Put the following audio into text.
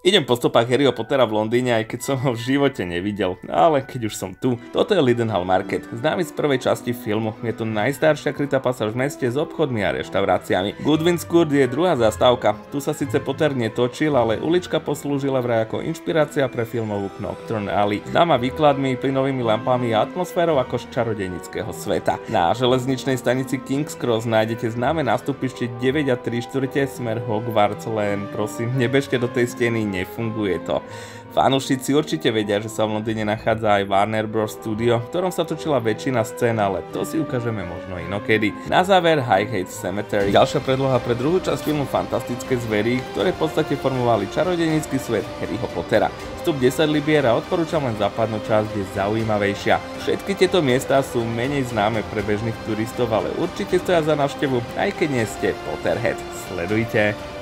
Idem po stopách Harryho Pottera v Londýne, aj keď som ho v živote nevidel, ale keď už som tu. Toto je Leadenhall Market, známy z prvej časti filmu. Je to najstaršia krytá pasáž v meste s obchodmi a reštauráciami. Goodwin's Court je druhá zastávka. Tu sa síce Potter netočil, ale ulička poslúžila vraj ako inšpirácia pre filmovú Nocturne Alley, známa výkladmi, plynovými lampami a atmosférou ako z čarodejnického sveta. Na železničnej stanici King's Cross nájdete známe nástupište 9 3/4 smer Hogwarts, len prosím, nebežte do tej steny, nefunguje to. Fanúšici určite vedia, že sa v Londýne nachádza aj Warner Bros. Studio, v ktorom sa točila väčšina scén, ale to si ukážeme možno inokedy. Na záver Highgate Cemetery, ďalšia predloha pre druhú časť filmu Fantastické zvery, ktoré v podstate formovali čarodejnícky svet Harryho Pottera. Vstup 10 libier a odporúčam len západnú časť, je zaujímavejšia. Všetky tieto miestá sú menej známe pre bežných turistov, ale určite stoja za návštevu, aj keď nie ste Potterhead. Sledujte.